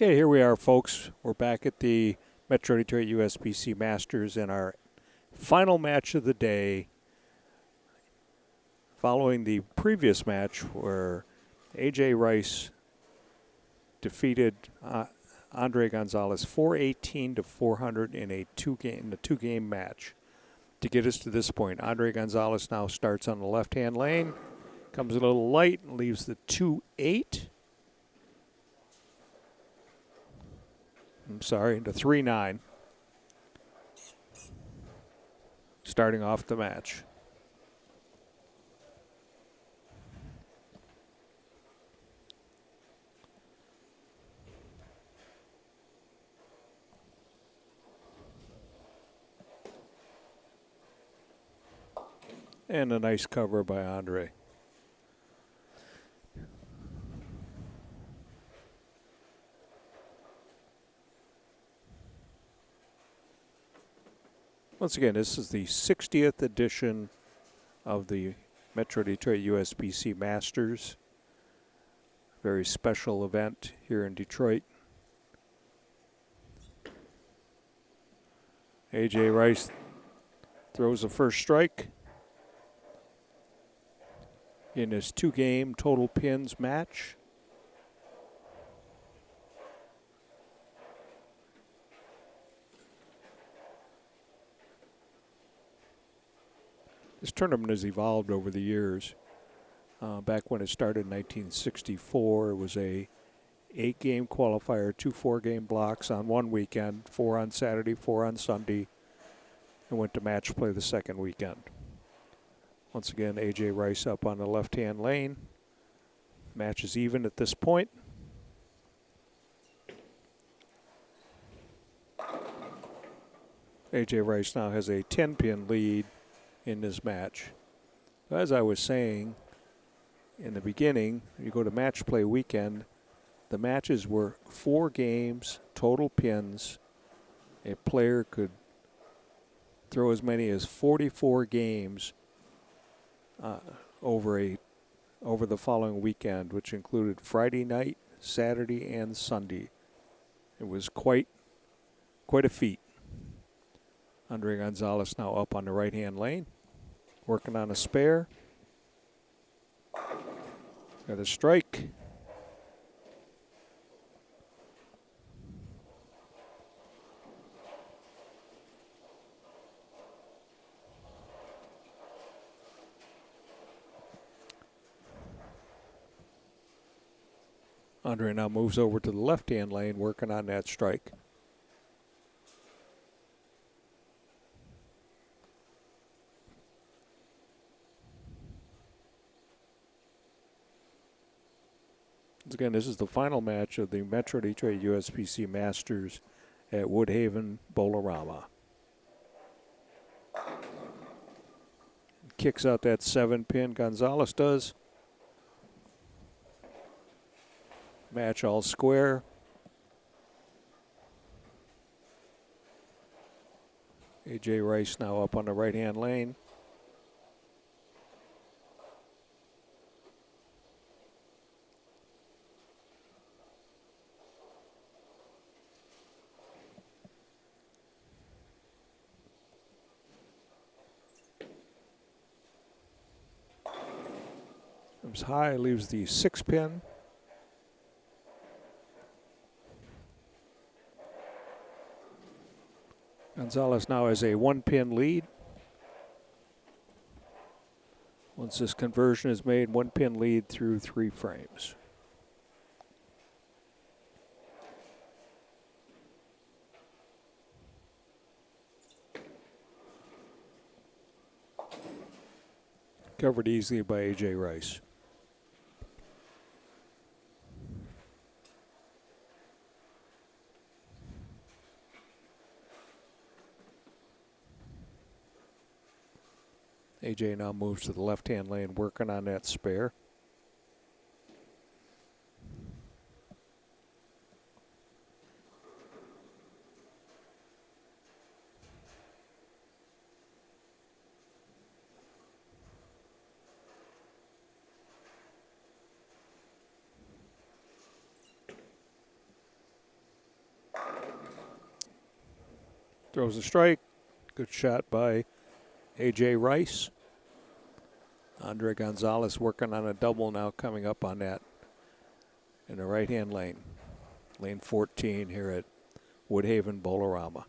Okay, here we are, folks. We're back at the Metro Detroit USBC Masters in our final match of the day. Following the previous match where A.J. Rice defeated Andre Gonzales 418 to 400 in a two-game match. To get us to this point, Andre Gonzales now starts on the left-hand lane, comes a little light, and leaves the 2-8. The 3-9. Starting off the match. And a nice cover by Andre. Once again, this is the 60th edition of the Metro Detroit USBC Masters. Very special event here in Detroit. A.J. Rice throws the first strike in his two-game total pins match. This tournament has evolved over the years. Back when it started in 1964, it was a 8-game qualifier, 2 4-game blocks on one weekend, 4 on Saturday, 4 on Sunday, and went to match play the second weekend. Once again, A.J. Rice up on the left-hand lane. Match is even at this point. A.J. Rice now has a 10-pin lead in this match. As I was saying in the beginning, you go to match play weekend, the matches were 4 games, total pins. A player could throw as many as 44 games over the following weekend, which included Friday night, Saturday, and Sunday. It was quite a feat. Andre Gonzales now up on the right-hand lane, working on a spare. Got a strike. Andre now moves over to the left-hand lane, working on that strike. Again, this is the final match of the Metro Detroit USBC Masters at Woodhaven Bolorama. Kicks out that 7-pin, Gonzales does. Match all square. A.J. Rice now up on the right-hand lane. Comes high, leaves the 6-pin. Gonzales now has a 1-pin lead. Once this conversion is made, 1-pin lead through 3 frames. Covered easily by A.J. Rice. A.J. now moves to the left-hand lane, working on that spare. Throws a strike. Good shot by A.J. Rice. Andre Gonzales working on a double now, coming up on that in the right-hand lane. Lane 14 here at Woodhaven Bolorama.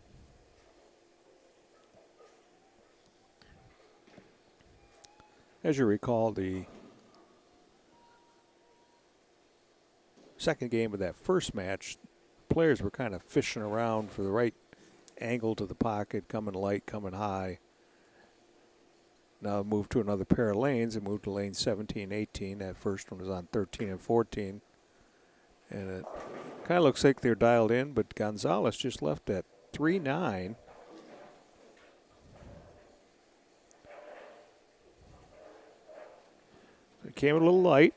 As you recall, the second game of that first match, players were kind of fishing around for the right angle to the pocket, coming light, coming high. Now moved to another pair of lanes and moved to lane 17, 18. That first one was on 13 and 14. And it kind of looks like they're dialed in, but Gonzales just left at 3-9. It came a little light.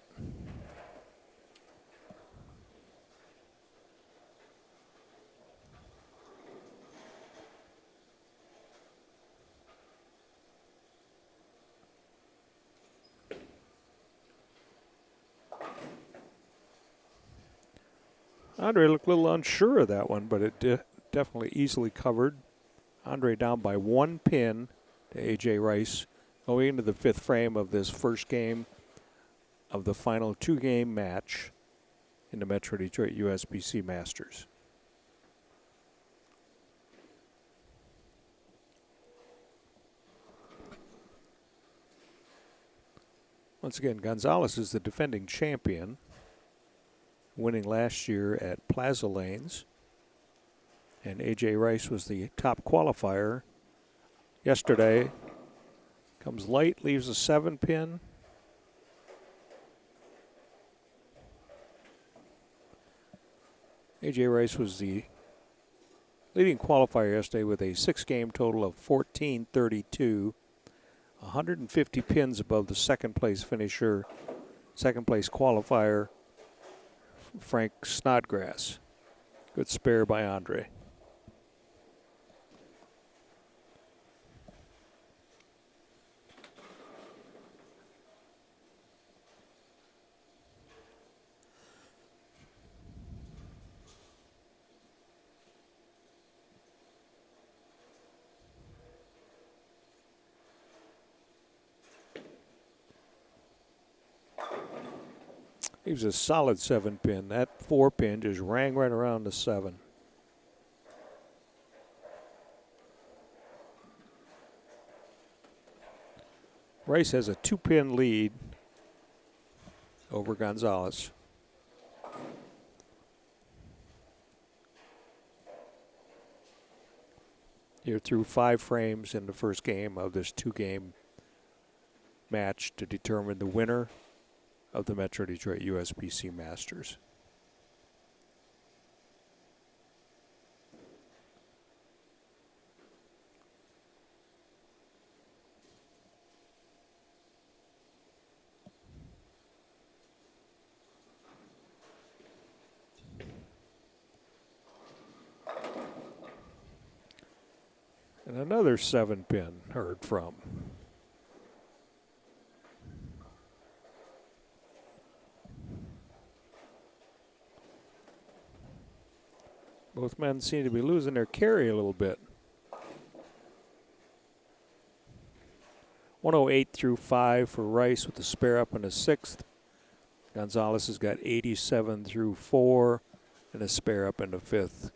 Andre looked a little unsure of that one, but it definitely easily covered. Andre down by 1 pin to A.J. Rice going into the 5th frame of this first game of the final 2-game match in the Metro Detroit USBC Masters. Once again, Gonzales is the defending champion, winning last year at Plaza Lanes. And A.J. Rice was the top qualifier yesterday. Comes light, leaves a 7-pin. A.J. Rice was the leading qualifier yesterday with a 6-game total of 1432. 150 pins above the second place finisher, second place qualifier, Frank Snodgrass. Good spare by Andre. He was a solid 7-pin. That 4-pin just rang right around the 7. Rice has a 2-pin lead over Gonzales. You're through 5 frames in the first game of this 2-game match to determine the winner of the Metro Detroit USBC Masters. And another 7-pin heard from. Both men seem to be losing their carry a little bit. 108 through 5 for Rice with the spare up in the 6th. Gonzales has got 87 through 4 and a spare up in the 5th,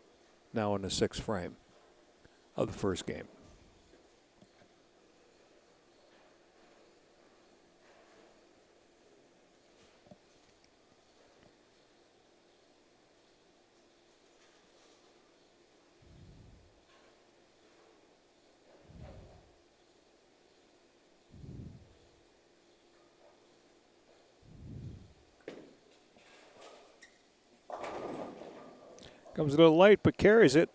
now in the 6th frame of the first game. Comes a little light, but carries it.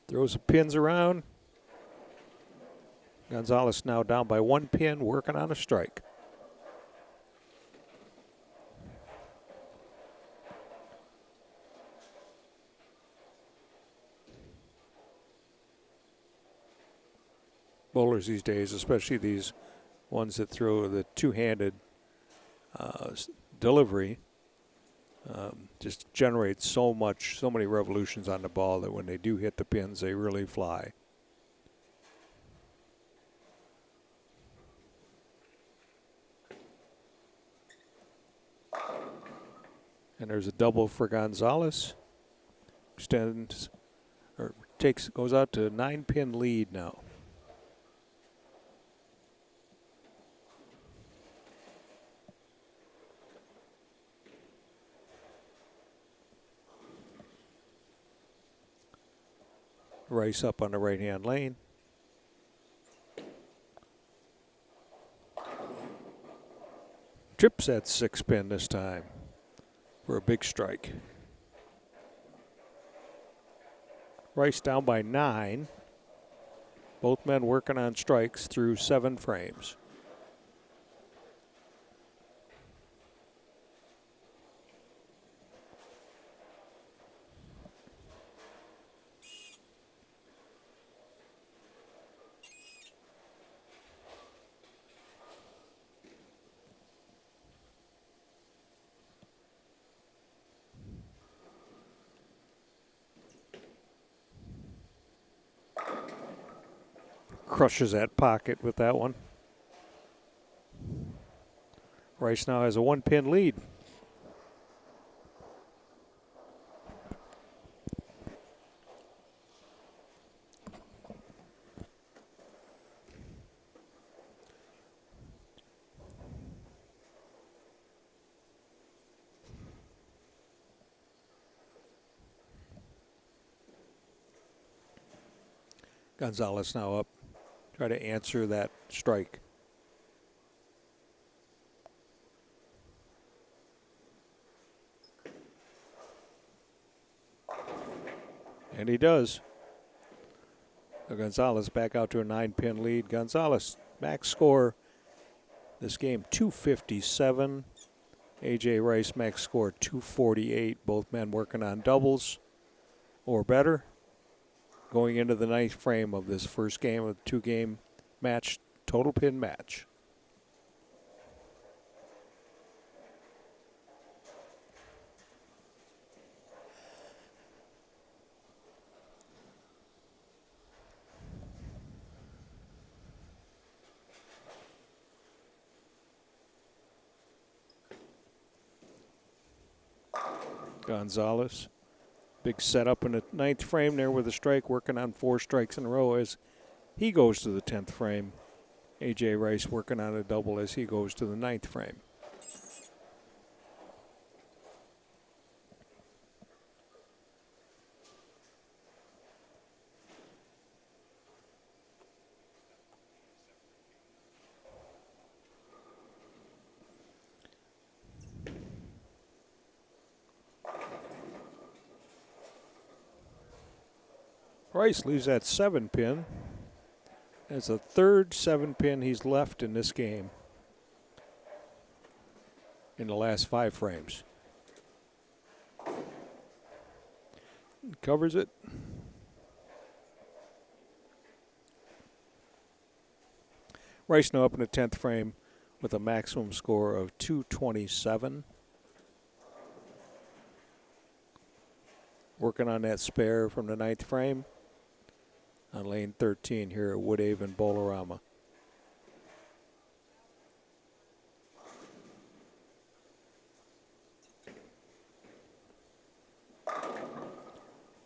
Throws the pins around. Gonzales now down by 1 pin, working on a strike. Bowlers these days, especially these ones that throw the two-handed delivery, just generate so many revolutions on the ball that when they do hit the pins, they really fly. And there's a double for Gonzales. Extends, or goes out to a 9-pin lead now. Rice up on the right-hand lane. Trips that 6-pin this time for a big strike. Rice down by 9. Both men working on strikes through 7 frames. Crushes that pocket with that one. Rice now has a 1-pin lead. Gonzales now up. Try to answer that strike. And he does. So Gonzales back out to a 9-pin lead. Gonzales max score this game 257. A.J. Rice max score 248. Both men working on doubles or better. Going into the 9th frame of this first game of the 2-game match, total pin match. Gonzales. Big setup in the 9th frame there with a strike, working on 4 strikes in a row as he goes to the 10th frame. A.J. Rice working on a double as he goes to the 9th frame. Rice leaves that 7-pin. That's the 3rd 7-pin he's left in this game in the last 5 frames. Covers it. Rice now up in the 10th frame with a maximum score of 227. Working on that spare from the 9th frame on lane 13 here at Woodhaven Bolorama.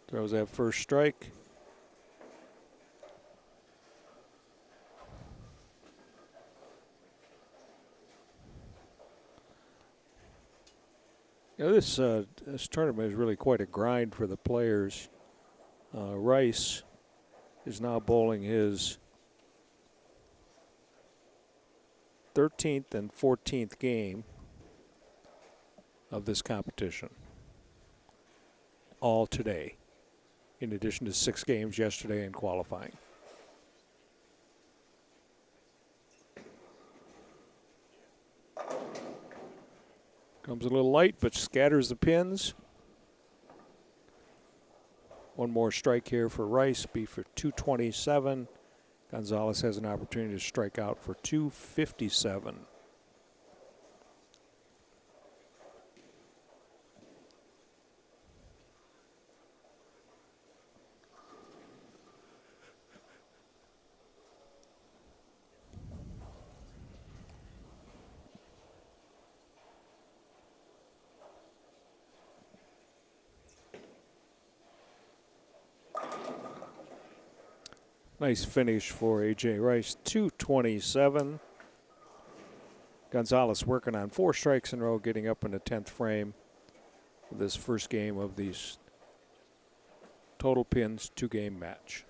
Throws that first strike. You know, this tournament is really quite a grind for the players. Rice is now bowling his 13th and 14th game of this competition. All today, in addition to 6 games yesterday in qualifying. Comes a little light, but scatters the pins. One more strike here for Rice, be for 227. Gonzales has an opportunity to strike out for 257. Nice finish for A.J. Rice, 227. Gonzales working on 4 strikes in a row, getting up in the 10th frame of this first game of these total pins 2-game match.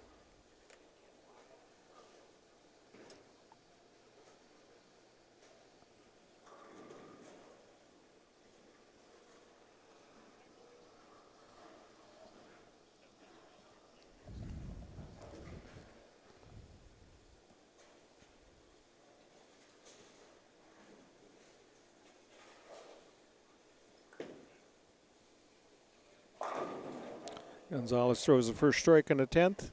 Gonzales throws the first strike in the 10th.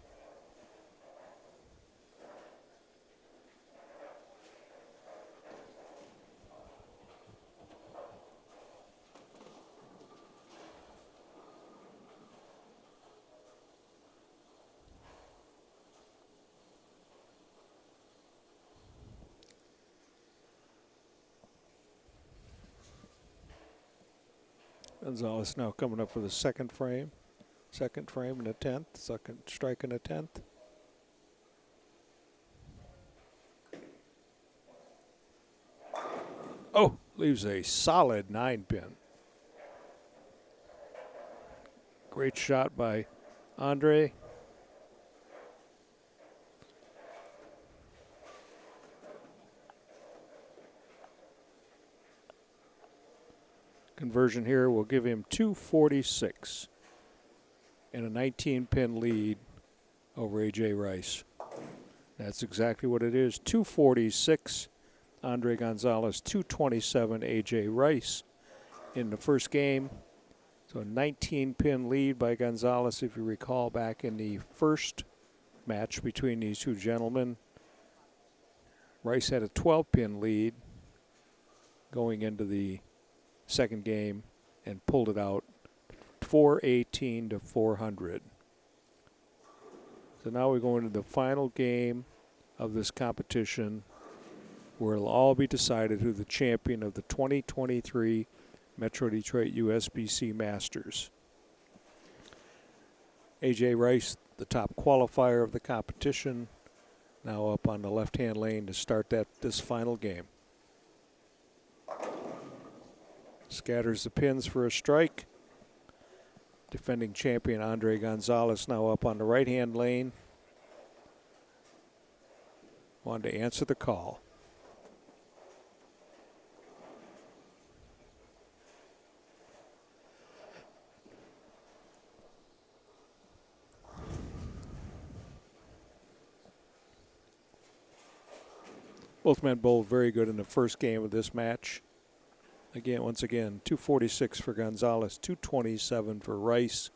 Gonzales now coming up for the second frame. Second frame in the 10th. Second strike in the 10th. Oh, leaves a solid 9-pin. Great shot by Andre. Conversion here will give him 246 and a 19-pin lead over A.J. Rice. That's exactly what it is. 246, Andre Gonzales, 227, A.J. Rice in the first game. So a 19-pin lead by Gonzales, if you recall back in the first match between these two gentlemen. Rice had a 12-pin lead going into the second game and pulled it out 418 to 400. So now we go into the final game of this competition where it'll all be decided who the champion of the 2023 Metro Detroit USBC Masters. A.J. Rice, the top qualifier of the competition, now up on the left-hand lane to start this final game. Scatters the pins for a strike. Defending champion Andre Gonzales now up on the right-hand lane. Wanted to answer the call. Both men bowled very good in the first game of this match. Once again, 246 for Gonzales, 227 for Rice,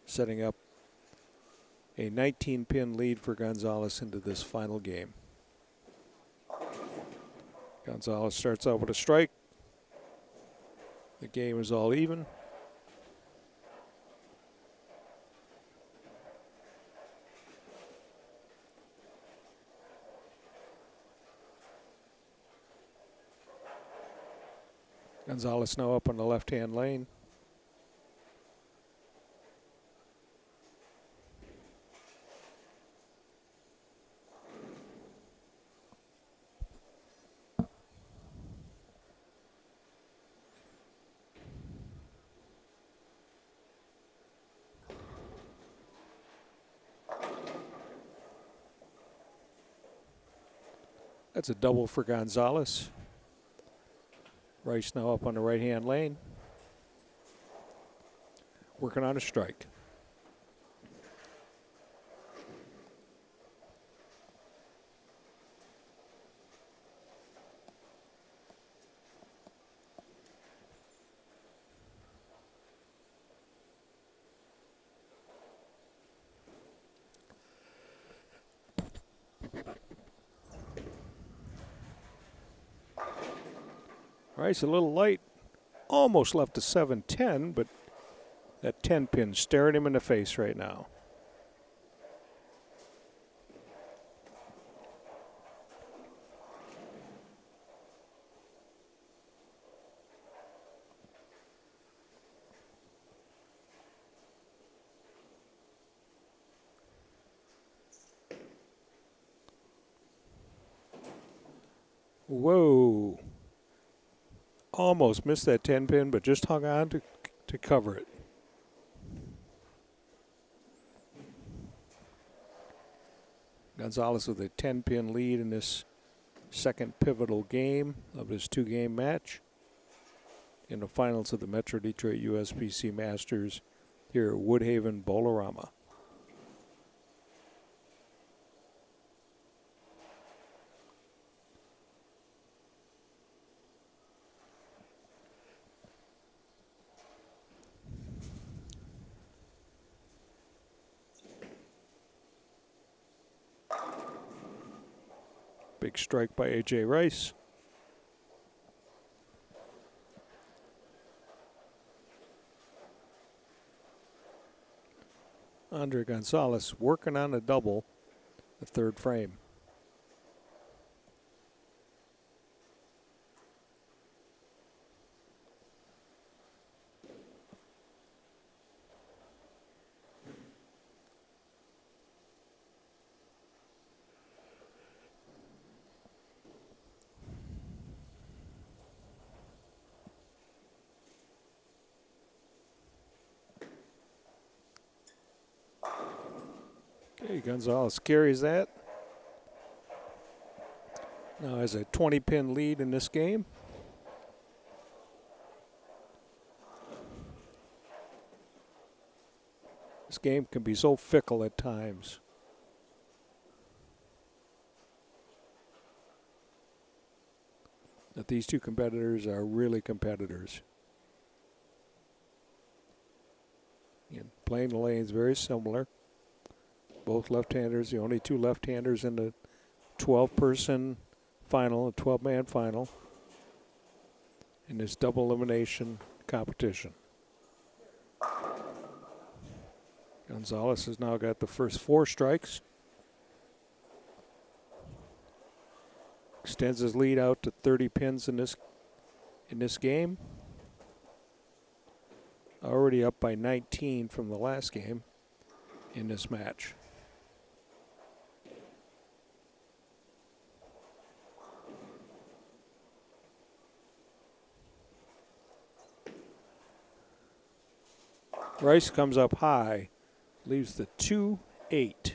setting up a 19-pin lead for Gonzales into this final game. Gonzales starts out with a strike. The game is all even. Gonzales now up on the left-hand lane. That's a double for Gonzales. Rice now up on the right-hand lane. Working on a strike. Rice a little light, almost left a 7-10, but that 10-pin staring him in the face right now. Whoa. Almost missed that 10 pin, but just hung on to cover it. Gonzales with a 10 pin lead in this second pivotal game of his 2-game match in the finals of the Metro Detroit USBC Masters here at Woodhaven Bolorama. Big strike by A.J. Rice. Andre Gonzales working on a double, the third frame. Okay, Gonzales carries that. Now has a 20-pin lead in this game. This game can be so fickle at times. That these two competitors are really competitors. And playing the lanes very similar. Both left-handers, the only two left-handers in the 12-person final, a 12-man final, in this double elimination competition. Gonzales has now got the first 4 strikes. Extends his lead out to 30 pins in this game. Already up by 19 from the last game in this match. Rice comes up high, leaves the 2-8.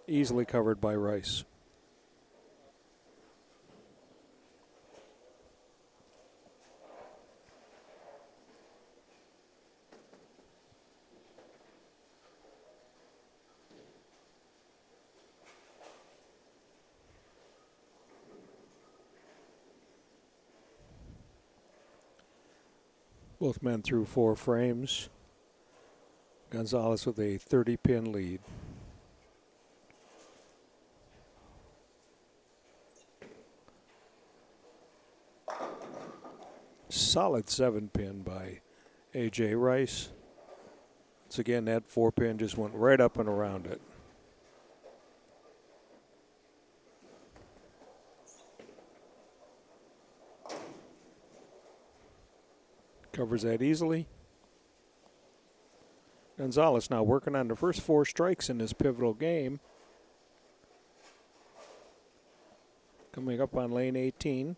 Easily covered by Rice. Both men threw 4 frames. Gonzales with a 30-pin lead. Solid 7-pin by A.J. Rice. Once again, that 4-pin just went right up and around it. Covers that easily. Gonzales now working on the first 4 strikes in this pivotal game. Coming up on lane 18.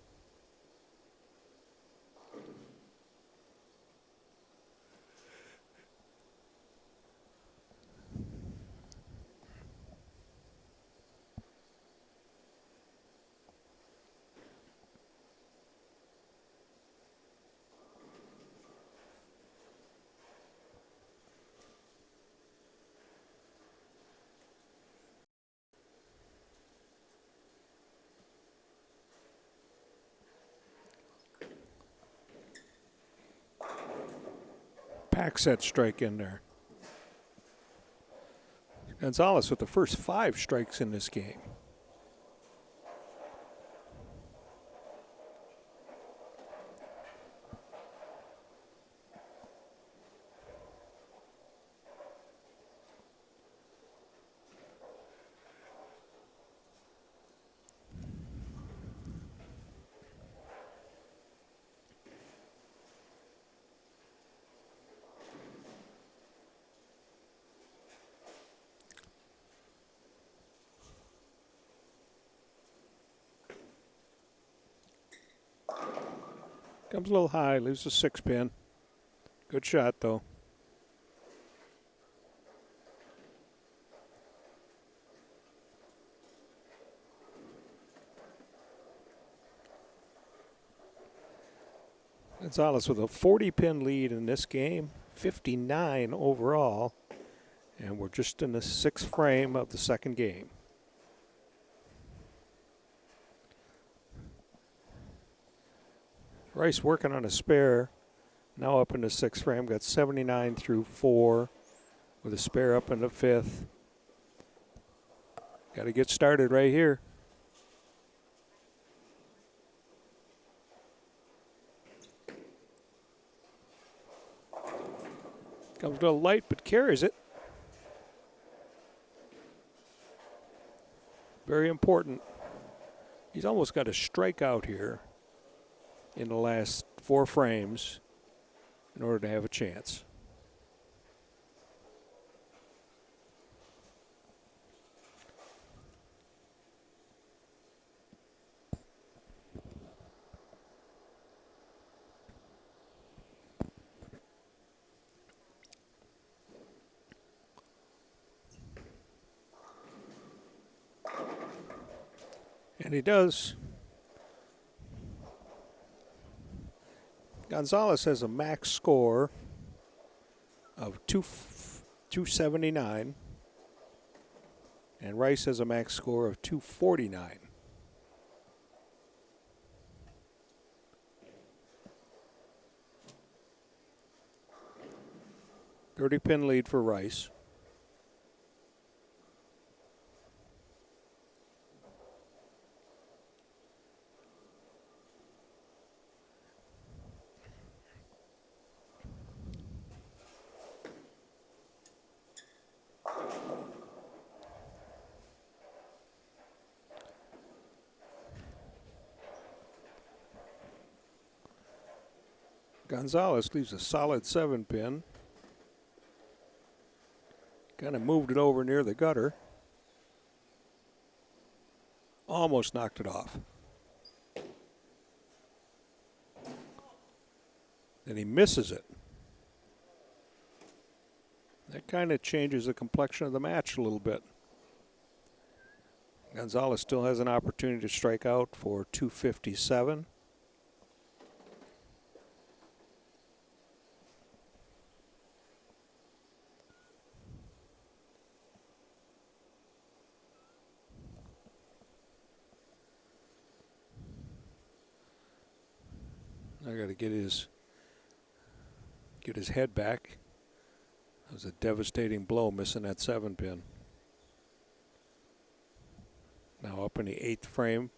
Packs that strike in there. Gonzales with the first 5 strikes in this game. Comes a little high, leaves a 6-pin. Good shot, though. Gonzales with a 40-pin lead in this game, 59 overall, and we're just in the 6th frame of the second game. Rice working on a spare, now up in the 6th frame, got 79 through 4 with a spare up in the 5th. Got to get started right here. Comes a little light, but carries it. Very important. He's almost got a strikeout here in the last 4 frames in order to have a chance. And he does. Gonzales has a max score of 279, and Rice has a max score of 249. .30-pin lead for Rice. Gonzales leaves a solid 7-pin. Kind of moved it over near the gutter. Almost knocked it off. And he misses it. That kind of changes the complexion of the match a little bit. Gonzales still has an opportunity to strike out for 257. I got to get his head back. That was a devastating blow, missing that 7-pin. Now up in the 8th frame.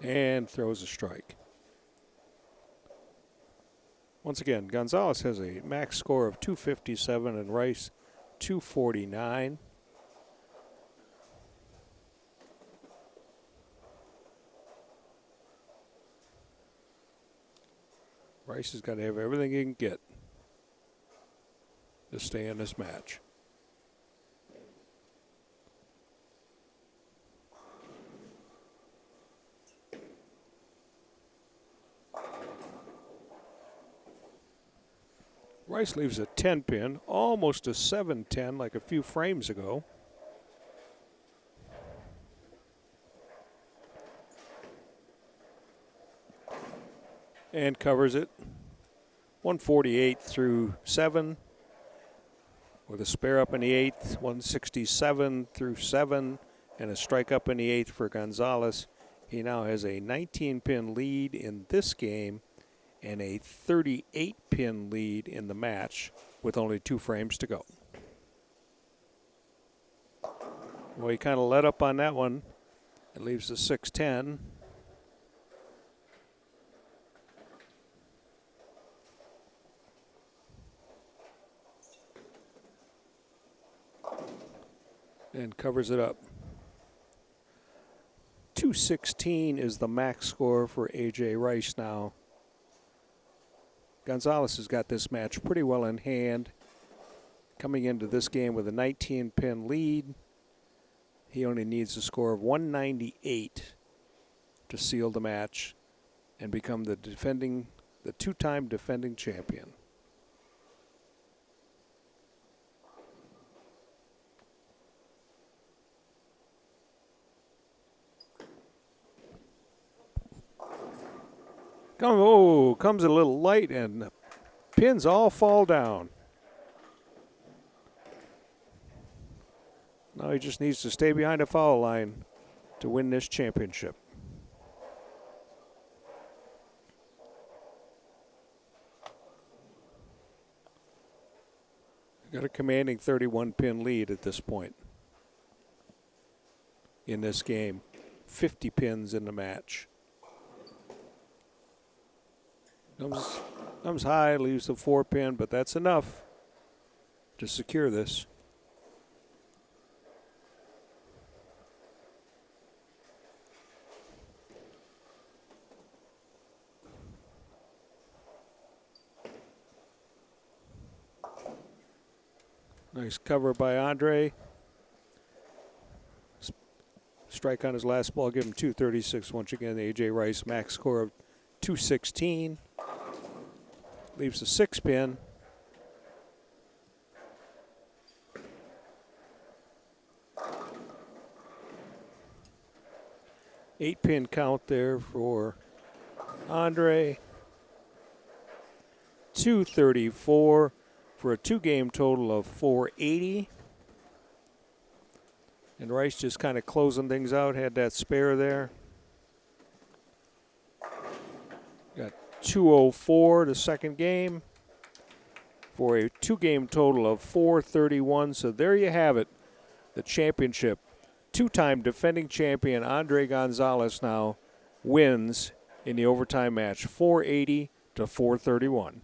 And throws a strike. Once again, Gonzales has a max score of 257 and Rice 249. Rice has got to have everything he can get to stay in this match. Rice leaves a 10-pin, almost a 7-10 like a few frames ago. And covers it. 148 through 7 with a spare up in the 8th. 167 through 7 and a strike up in the 8th for Gonzales. He now has a 19-pin lead in this game and a 38-pin lead in the match with only 2 frames to go. Well, he kind of let up on that one. It leaves the 6-10. And covers it up. 216 is the max score for A.J. Rice now. Gonzales has got this match pretty well in hand. Coming into this game with a 19-pin lead. He only needs a score of 198 to seal the match and become the two-time defending champion. Comes a little light, and the pins all fall down. Now he just needs to stay behind the foul line to win this championship. Got a commanding 31-pin lead at this point in this game. 50 pins in the match. Comes high, leaves the 4-pin, but that's enough to secure this. Nice cover by Andre. Strike on his last ball, give him 236. Once again, A.J. Rice, max score of 216. Leaves the 6-pin. Eight-pin count there for Andre. 234 for a two-game total of 480. And Rice just kind of closing things out, had that spare there. Got 204 the second game for a two-game total of 431. So there you have it, the championship. Two-time defending champion Andre Gonzales now wins in the overtime match, 480 to 431.